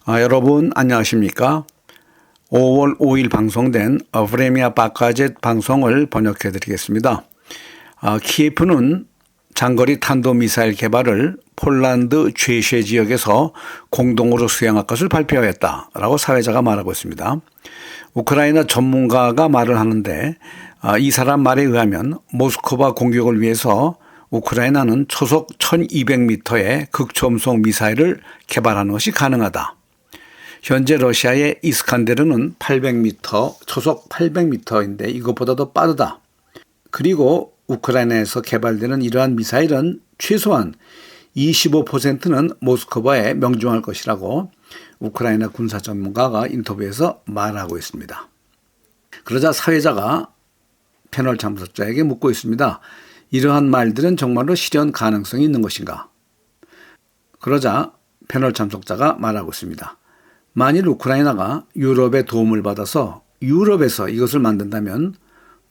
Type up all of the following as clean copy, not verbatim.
여러분 안녕하십니까? 5월 5일 방송된 브레미아 바카젯 방송을 번역해 드리겠습니다. 키예프는 장거리 탄도미사일 개발을 폴란드 죄쉐 지역에서 공동으로 수행할 것을 발표했다라고 사회자가 말하고 있습니다. 우크라이나 전문가가 말을 하는데 이 사람 말에 의하면 모스크바 공격을 위해서 우크라이나는 초속 1200m의 극초음속 미사일을 개발하는 것이 가능하다. 현재 러시아의 이스칸데르는 800m, 초속 800m인데 이것보다 더 빠르다. 그리고 우크라이나에서 개발되는 이러한 미사일은 최소한 25%는 모스크바에 명중할 것이라고 우크라이나 군사 전문가가 인터뷰에서 말하고 있습니다. 그러자 사회자가 패널 참석자에게 묻고 있습니다. 이러한 말들은 정말로 실현 가능성이 있는 것인가? 그러자 패널 참석자가 말하고 있습니다. 만일 우크라이나가 유럽의 도움을 받아서 유럽에서 이것을 만든다면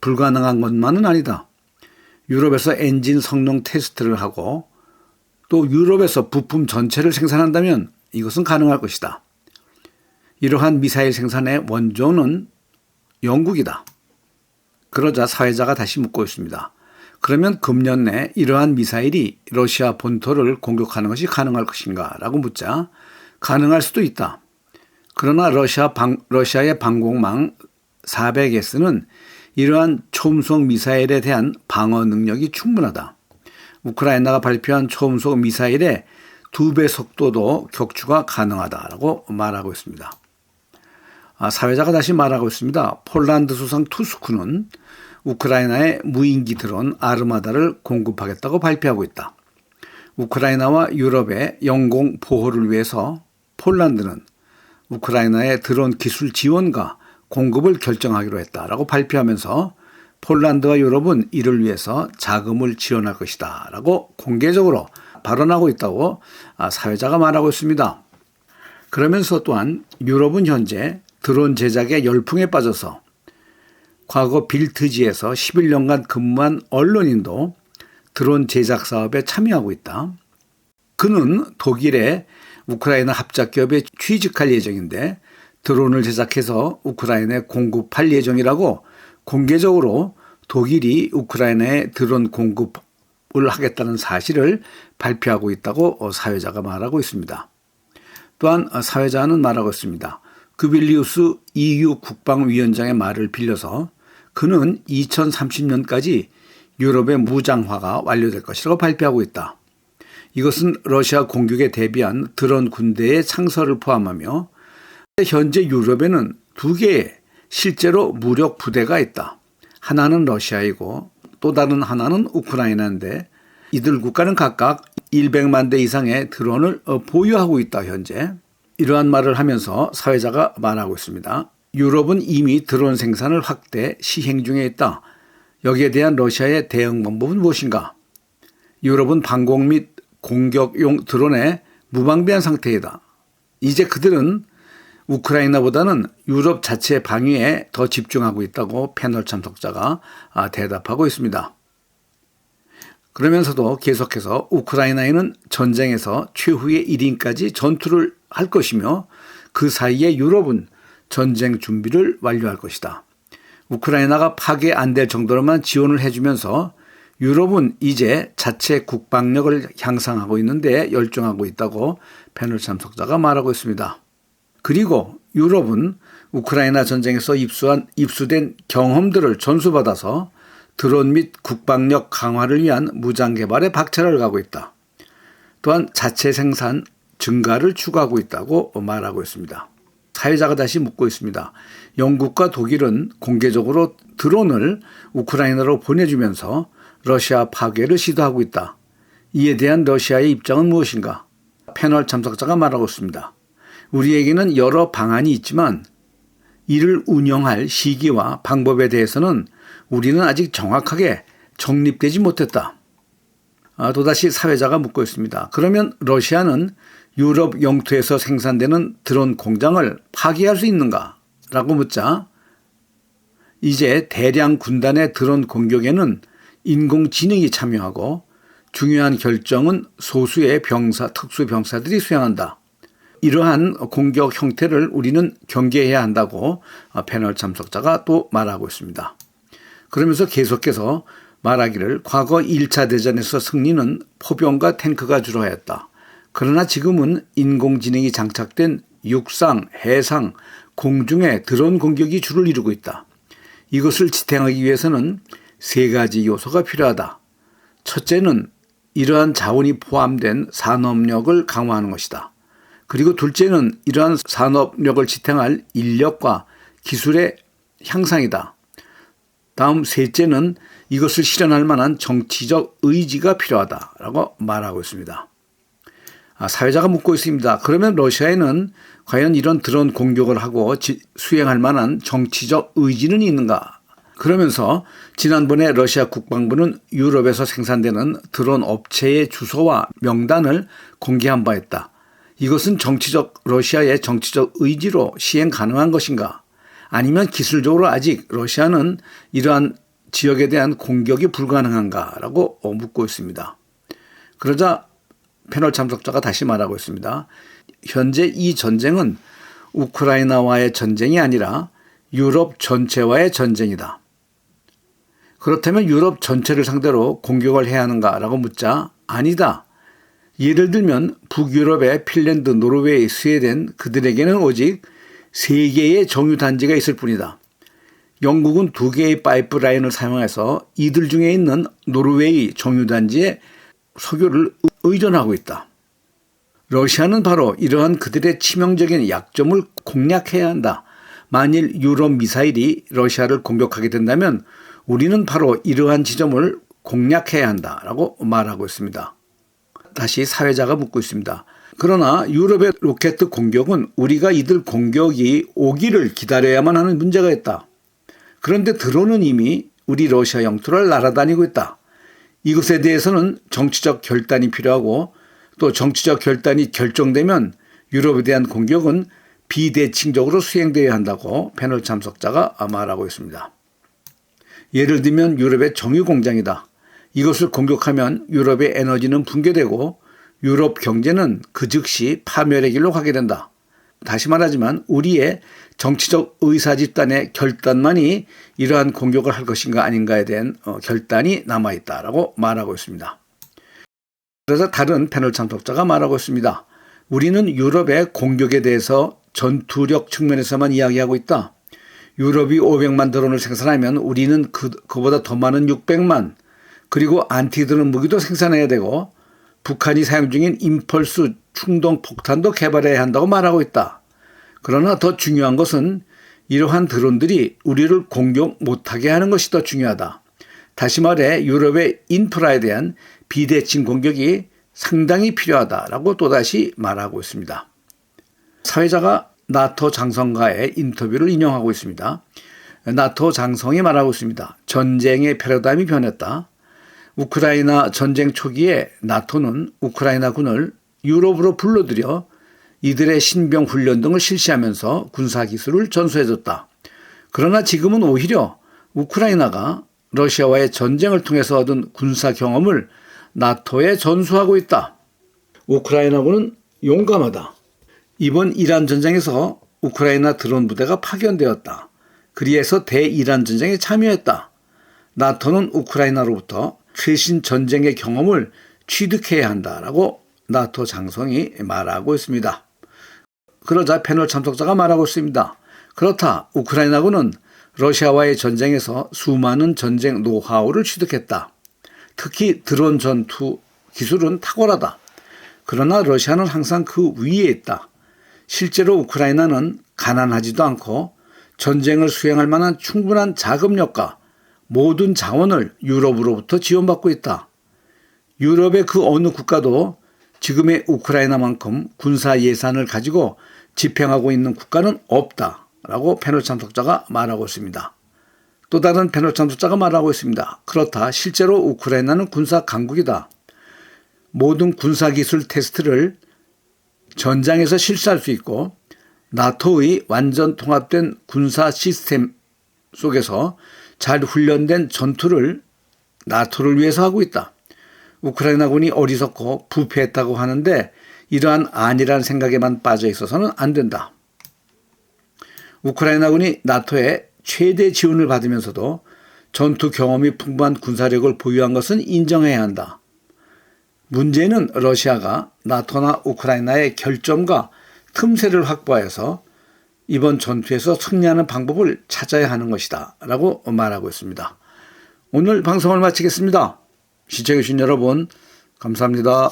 불가능한 것만은 아니다. 유럽에서 엔진 성능 테스트를 하고 또 유럽에서 부품 전체를 생산한다면 이것은 가능할 것이다. 이러한 미사일 생산의 원조는 영국이다. 그러자 사회자가 다시 묻고 있습니다. 그러면 금년 내 이러한 미사일이 러시아 본토를 공격하는 것이 가능할 것인가? 라고 묻자 가능할 수도 있다. 그러나 러시아의 방공망 400S는 이러한 초음속 미사일에 대한 방어 능력이 충분하다. 우크라이나가 발표한 초음속 미사일의 2배 속도도 격추가 가능하다라고 말하고 있습니다. 사회자가 다시 말하고 있습니다. 폴란드 수상 투스쿠는 우크라이나의 무인기 드론 아르마다를 공급하겠다고 발표하고 있다. 우크라이나와 유럽의 영공 보호를 위해서 폴란드는 우크라이나의 드론 기술 지원과 공급을 결정하기로 했다라고 발표하면서 폴란드와 유럽은 이를 위해서 자금을 지원할 것이다 라고 공개적으로 발언하고 있다고 사회자가 말하고 있습니다. 그러면서 또한 유럽은 현재 드론 제작에 열풍에 빠져서 과거 빌트지에서 11년간 근무한 언론인도 드론 제작 사업에 참여하고 있다. 그는 독일의 우크라이나 합작기업에 취직할 예정인데 드론을 제작해서 우크라이나에 공급할 예정이라고 공개적으로 독일이 우크라이나에 드론 공급을 하겠다는 사실을 발표하고 있다고 사회자가 말하고 있습니다. 또한 사회자는 말하고 있습니다. 그빌리우스 EU 국방위원장의 말을 빌려서 그는 2030년까지 유럽의 무장화가 완료될 것이라고 발표하고 있다. 이것은 러시아 공격에 대비한 드론 군대의 창설을 포함하며 현재 유럽에는 2개의 실제로 무력 부대가 있다. 하나는 러시아이고 또 다른 하나는 우크라이나인데 이들 국가는 각각 100만 대 이상의 드론을 보유하고 있다 현재. 이러한 말을 하면서 사회자가 말하고 있습니다. 유럽은 이미 드론 생산을 확대 시행 중에 있다. 여기에 대한 러시아의 대응 방법은 무엇인가? 유럽은 방공 및 공격용 드론에 무방비한 상태이다. 이제 그들은 우크라이나보다는 유럽 자체 방위에 더 집중하고 있다고 패널 참석자가 대답하고 있습니다. 그러면서도 계속해서 우크라이나에는 전쟁에서 최후의 1인까지 전투를 할 것이며 그 사이에 유럽은 전쟁 준비를 완료할 것이다. 우크라이나가 파괴 안 될 정도로만 지원을 해주면서 유럽은 이제 자체 국방력을 향상하고 있는데 열중하고 있다고 패널 참석자가 말하고 있습니다. 그리고 유럽은 우크라이나 전쟁에서 입수된 경험들을 전수받아서 드론 및 국방력 강화를 위한 무장 개발에 박차를 가고 있다. 또한 자체 생산 증가를 추구하고 있다고 말하고 있습니다. 사회자가 다시 묻고 있습니다. 영국과 독일은 공개적으로 드론을 우크라이나로 보내주면서 러시아 파괴를 시도하고 있다. 이에 대한 러시아의 입장은 무엇인가? 패널 참석자가 말하고 있습니다. 우리에게는 여러 방안이 있지만 이를 운영할 시기와 방법에 대해서는 우리는 아직 정확하게 정립되지 못했다. 또다시 사회자가 묻고 있습니다. 그러면 러시아는 유럽 영토에서 생산되는 드론 공장을 파괴할 수 있는가? 라고 묻자 이제 대량 군단의 드론 공격에는 인공지능이 참여하고 중요한 결정은 소수의 특수병사들이 수행한다. 이러한 공격 형태를 우리는 경계해야 한다고 패널 참석자가 또 말하고 있습니다. 그러면서 계속해서 말하기를 과거 1차 대전에서 승리는 포병과 탱크가 주로 하였다. 그러나 지금은 인공지능이 장착된 육상, 해상, 공중의 드론 공격이 주를 이루고 있다. 이것을 지탱하기 위해서는 세 가지 요소가 필요하다. 첫째는 이러한 자원이 포함된 산업력을 강화하는 것이다. 그리고 둘째는 이러한 산업력을 지탱할 인력과 기술의 향상이다. 다음 셋째는 이것을 실현할 만한 정치적 의지가 필요하다라고 말하고 있습니다. 사회자가 묻고 있습니다. 그러면 러시아에는 과연 이런 드론 공격을 하고 수행할 만한 정치적 의지는 있는가? 그러면서 지난번에 러시아 국방부는 유럽에서 생산되는 드론 업체의 주소와 명단을 공개한 바 있다. 이것은 러시아의 정치적 의지로 시행 가능한 것인가? 아니면 기술적으로 아직 러시아는 이러한 지역에 대한 공격이 불가능한가라고 묻고 있습니다. 그러자 패널 참석자가 다시 말하고 있습니다. 현재 이 전쟁은 우크라이나와의 전쟁이 아니라 유럽 전체와의 전쟁이다. 그렇다면 유럽 전체를 상대로 공격을 해야 하는가라고 묻자 아니다. 예를 들면 북유럽의 핀란드, 노르웨이, 스웨덴 그들에게는 오직 3개의 정유단지가 있을 뿐이다. 영국은 2개의 파이프라인을 사용해서 이들 중에 있는 노르웨이 정유단지에 석유를 의존하고 있다. 러시아는 바로 이러한 그들의 치명적인 약점을 공략해야 한다. 만일 유럽 미사일이 러시아를 공격하게 된다면 우리는 바로 이러한 지점을 공략해야 한다라고 말하고 있습니다. 다시 사회자가 묻고 있습니다. 그러나 유럽의 로켓 공격은 우리가 이들 공격이 오기를 기다려야만 하는 문제가 있다. 그런데 드론은 이미 우리 러시아 영토를 날아다니고 있다. 이것에 대해서는 정치적 결단이 필요하고 또 정치적 결단이 결정되면 유럽에 대한 공격은 비대칭적으로 수행되어야 한다고 패널 참석자가 말하고 있습니다. 예를 들면 유럽의 정유 공장이다. 이것을 공격하면 유럽의 에너지는 붕괴되고 유럽 경제는 그 즉시 파멸의 길로 가게 된다. 다시 말하지만 우리의 정치적 의사집단의 결단만이 이러한 공격을 할 것인가 아닌가에 대한 결단이 남아있다라고 말하고 있습니다. 그래서 다른 패널 참석자가 말하고 있습니다. 우리는 유럽의 공격에 대해서 전투력 측면에서만 이야기하고 있다. 유럽이 500만 드론을 생산하면 우리는 그보다 더 많은 600만 그리고 안티드론 무기도 생산해야 되고 북한이 사용 중인 임펄스 충동 폭탄도 개발해야 한다고 말하고 있다. 그러나 더 중요한 것은 이러한 드론들이 우리를 공격 못하게 하는 것이 더 중요하다. 다시 말해 유럽의 인프라에 대한 비대칭 공격이 상당히 필요하다라고 또다시 말하고 있습니다. 사회자가 나토 장성과의 인터뷰를 인용하고 있습니다. 나토 장성이 말하고 있습니다. 전쟁의 패러다임이 변했다. 우크라이나 전쟁 초기에 나토는 우크라이나군을 유럽으로 불러들여 이들의 신병 훈련 등을 실시하면서 군사기술을 전수해줬다. 그러나 지금은 오히려 우크라이나가 러시아와의 전쟁을 통해서 얻은 군사 경험을 나토에 전수하고 있다. 우크라이나군은 용감하다. 이번 이란 전쟁에서 우크라이나 드론 부대가 파견되었다. 그리해서 대이란 전쟁에 참여했다. 나토는 우크라이나로부터 최신 전쟁의 경험을 취득해야 한다라고 나토 장성이 말하고 있습니다. 그러자 패널 참석자가 말하고 있습니다. 그렇다. 우크라이나군은 러시아와의 전쟁에서 수많은 전쟁 노하우를 취득했다. 특히 드론 전투 기술은 탁월하다. 그러나 러시아는 항상 그 위에 있다. 실제로 우크라이나는 가난하지도 않고 전쟁을 수행할 만한 충분한 자금력과 모든 자원을 유럽으로부터 지원받고 있다. 유럽의 그 어느 국가도 지금의 우크라이나만큼 군사 예산을 가지고 집행하고 있는 국가는 없다라고 패널 참석자가 말하고 있습니다. 또 다른 패널 참석자가 말하고 있습니다. 그렇다. 실제로 우크라이나는 군사 강국이다. 모든 군사기술 테스트를 전장에서 실시할 수 있고 나토의 완전 통합된 군사 시스템 속에서 잘 훈련된 전투를 나토를 위해서 하고 있다. 우크라이나군이 어리석고 부패했다고 하는데 이러한 아니라는 생각에만 빠져 있어서는 안 된다. 우크라이나군이 나토의 최대 지원을 받으면서도 전투 경험이 풍부한 군사력을 보유한 것은 인정해야 한다. 문제는 러시아가 나토나 우크라이나의 결점과 틈새를 확보하여서 이번 전투에서 승리하는 방법을 찾아야 하는 것이다 라고 말하고 있습니다. 오늘 방송을 마치겠습니다. 시청해주신 여러분 감사합니다.